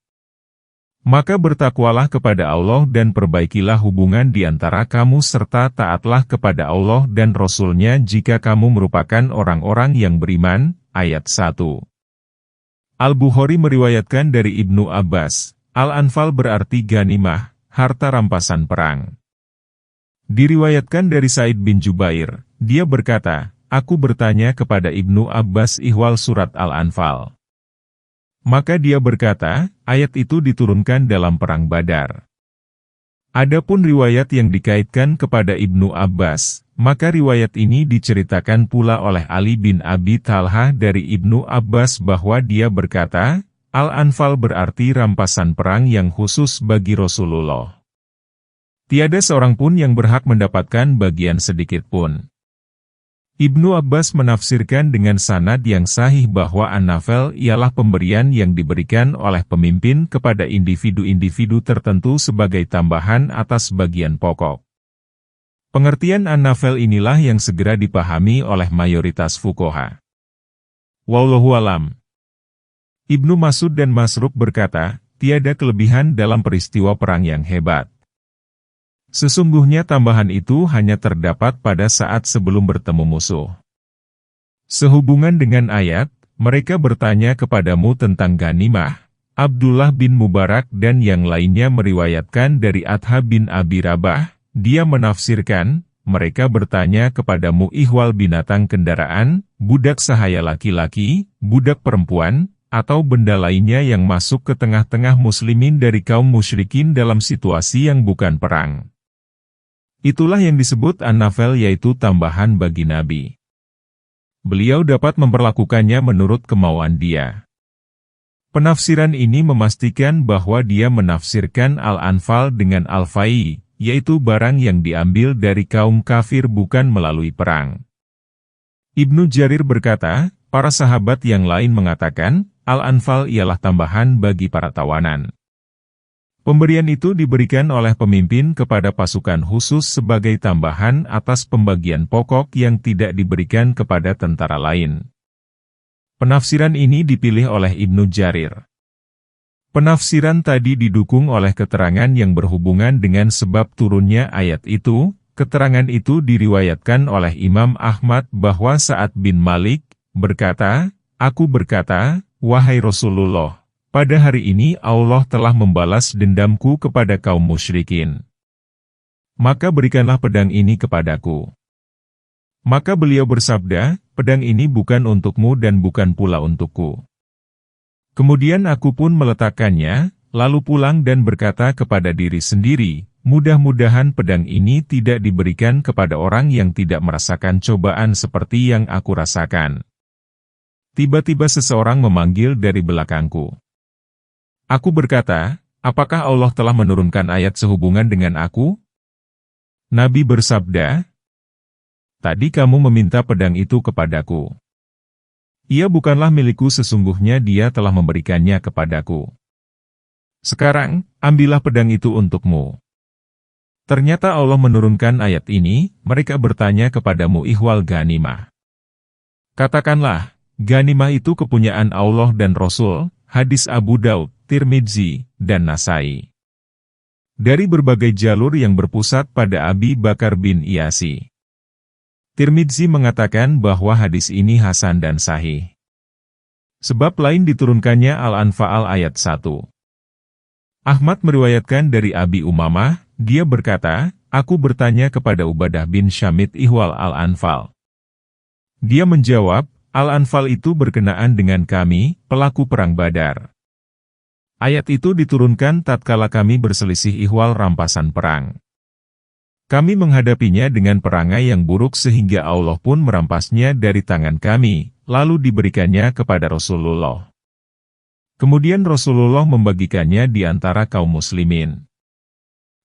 Maka bertakwalah kepada Allah dan perbaikilah hubungan di antara kamu serta taatlah kepada Allah dan Rasul-Nya jika kamu merupakan orang-orang yang beriman. Ayat 1. Al-Bukhari meriwayatkan dari Ibnu Abbas, Al-Anfal berarti ghanimah, harta rampasan perang. Diriwayatkan dari Said bin Jubair, dia berkata, aku bertanya kepada Ibnu Abbas ihwal surat Al-Anfal. Maka dia berkata, ayat itu diturunkan dalam perang Badar. Adapun riwayat yang dikaitkan kepada Ibnu Abbas, maka riwayat ini diceritakan pula oleh Ali bin Abi Thalhah dari Ibnu Abbas bahwa dia berkata, Al-Anfal berarti rampasan perang yang khusus bagi Rasulullah. Tiada seorang pun yang berhak mendapatkan bagian sedikit pun. Ibnu Abbas menafsirkan dengan sanad yang sahih bahwa an-nafal ialah pemberian yang diberikan oleh pemimpin kepada individu-individu tertentu sebagai tambahan atas bagian pokok. Pengertian an-nafal inilah yang segera dipahami oleh mayoritas fuqaha. Wallahu alam. Ibnu Mas'ud dan Masruq berkata, tiada kelebihan dalam peristiwa perang yang hebat. Sesungguhnya tambahan itu hanya terdapat pada saat sebelum bertemu musuh. Sehubungan dengan ayat, mereka bertanya kepadamu tentang ganimah. Abdullah bin Mubarak dan yang lainnya meriwayatkan dari Adha bin Abi Rabah, dia menafsirkan, mereka bertanya kepadamu ihwal binatang kendaraan, budak sahaya laki-laki, budak perempuan, atau benda lainnya yang masuk ke tengah-tengah muslimin dari kaum musyrikin dalam situasi yang bukan perang. Itulah yang disebut an-nafal, yaitu tambahan bagi Nabi. Beliau dapat memperlakukannya menurut kemauan dia. Penafsiran ini memastikan bahwa dia menafsirkan al-anfal dengan al-fai, yaitu barang yang diambil dari kaum kafir bukan melalui perang. Ibnu Jarir berkata, para sahabat yang lain mengatakan, al-anfal ialah tambahan bagi para tawanan. Pemberian itu diberikan oleh pemimpin kepada pasukan khusus sebagai tambahan atas pembagian pokok yang tidak diberikan kepada tentara lain. Penafsiran ini dipilih oleh Ibnu Jarir. Penafsiran tadi didukung oleh keterangan yang berhubungan dengan sebab turunnya ayat itu. Keterangan itu diriwayatkan oleh Imam Ahmad bahwa Sa'ad bin Malik berkata, "Aku berkata, wahai Rasulullah, pada hari ini Allah telah membalas dendamku kepada kaum musyrikin. Maka berikanlah pedang ini kepadaku." Maka beliau bersabda, "Pedang ini bukan untukmu dan bukan pula untukku." Kemudian aku pun meletakkannya, lalu pulang dan berkata kepada diri sendiri, mudah-mudahan pedang ini tidak diberikan kepada orang yang tidak merasakan cobaan seperti yang aku rasakan. Tiba-tiba seseorang memanggil dari belakangku. Aku berkata, apakah Allah telah menurunkan ayat sehubungan dengan aku? Nabi bersabda, tadi kamu meminta pedang itu kepadaku. Ia bukanlah milikku, sesungguhnya dia telah memberikannya kepadaku. Sekarang, ambillah pedang itu untukmu. Ternyata Allah menurunkan ayat ini, mereka bertanya kepadamu ihwal ganimah. Katakanlah, ganimah itu kepunyaan Allah dan Rasul, hadis Abu Daud, Tirmidzi, dan Nasai. Dari berbagai jalur yang berpusat pada Abi Bakar bin Iyasi. Tirmidzi mengatakan bahwa hadis ini hasan dan sahih. Sebab lain diturunkannya Al-Anfal ayat 1. Ahmad meriwayatkan dari Abi Umamah, dia berkata, aku bertanya kepada Ubadah bin Syamit ihwal Al-Anfal. Dia menjawab, Al-Anfal itu berkenaan dengan kami, pelaku perang Badar. Ayat itu diturunkan tatkala kami berselisih ihwal rampasan perang. Kami menghadapinya dengan perangai yang buruk sehingga Allah pun merampasnya dari tangan kami, lalu diberikannya kepada Rasulullah. Kemudian Rasulullah membagikannya di antara kaum muslimin.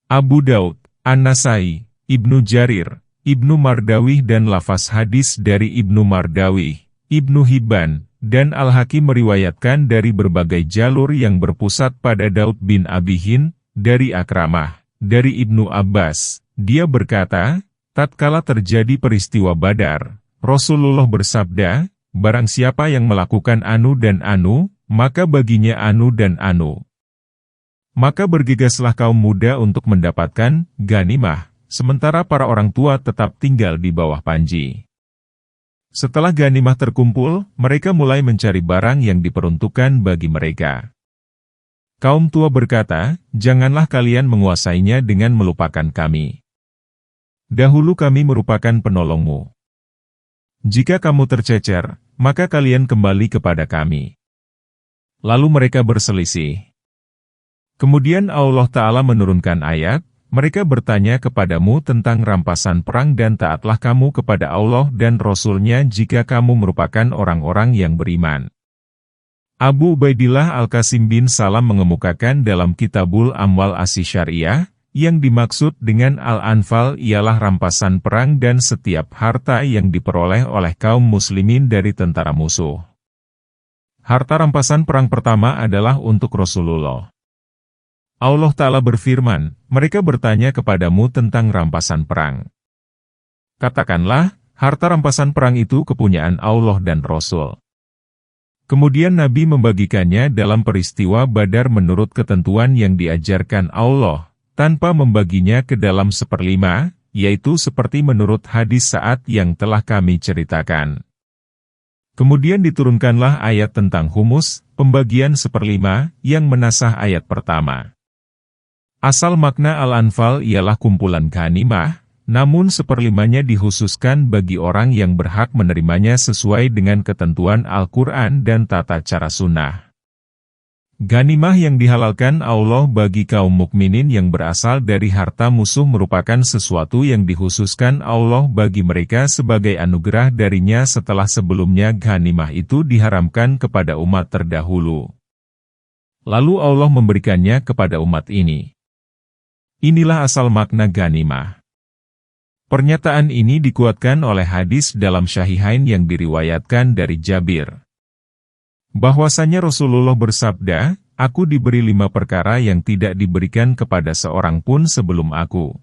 Abu Daud, An-Nasai, Ibnu Jarir, Ibnu Mardawih dan lafaz hadis dari Ibnu Mardawih, Ibnu Hibban, dan Al-Hakim meriwayatkan dari berbagai jalur yang berpusat pada Daud bin Abi Hind, dari Akramah, dari Ibnu Abbas. Dia berkata, tatkala terjadi peristiwa Badar, Rasulullah bersabda, barang siapa yang melakukan anu dan anu, maka baginya anu dan anu. Maka bergegaslah kaum muda untuk mendapatkan ganimah, sementara para orang tua tetap tinggal di bawah panji. Setelah ganimah terkumpul, mereka mulai mencari barang yang diperuntukkan bagi mereka. Kaum tua berkata, janganlah kalian menguasainya dengan melupakan kami. Dahulu kami merupakan penolongmu. Jika kamu tercecer, maka kalian kembali kepada kami. Lalu mereka berselisih. Kemudian Allah Ta'ala menurunkan ayat, mereka bertanya kepadamu tentang rampasan perang dan taatlah kamu kepada Allah dan Rasul-Nya jika kamu merupakan orang-orang yang beriman. Abu Ubaidillah Al-Qasim bin Salam mengemukakan dalam Kitabul Amwal As-Syariah, Yang dimaksud dengan Al-Anfal ialah rampasan perang dan setiap harta yang diperoleh oleh kaum muslimin dari tentara musuh. Harta rampasan perang pertama adalah untuk Rasulullah. Allah Ta'ala berfirman, mereka bertanya kepadamu tentang rampasan perang. Katakanlah, harta rampasan perang itu kepunyaan Allah dan Rasul. Kemudian Nabi membagikannya dalam peristiwa Badar menurut ketentuan yang diajarkan Allah, tanpa membaginya ke dalam 1/5, yaitu seperti menurut hadis Sa'ad yang telah kami ceritakan. Kemudian diturunkanlah ayat tentang humus, pembagian 1/5, yang menasah ayat pertama. Asal makna Al-Anfal ialah kumpulan ghanimah, namun 1/5-nya dikhususkan bagi orang yang berhak menerimanya sesuai dengan ketentuan Al-Quran dan tata cara sunnah. Ghanimah yang dihalalkan Allah bagi kaum mukminin yang berasal dari harta musuh merupakan sesuatu yang dikhususkan Allah bagi mereka sebagai anugerah darinya setelah sebelumnya ghanimah itu diharamkan kepada umat terdahulu. Lalu Allah memberikannya kepada umat ini. Inilah asal makna ghanimah. Pernyataan ini dikuatkan oleh hadis dalam Syahihain yang diriwayatkan dari Jabir. Bahwasanya Rasulullah bersabda, aku diberi 5 perkara yang tidak diberikan kepada seorang pun sebelum aku.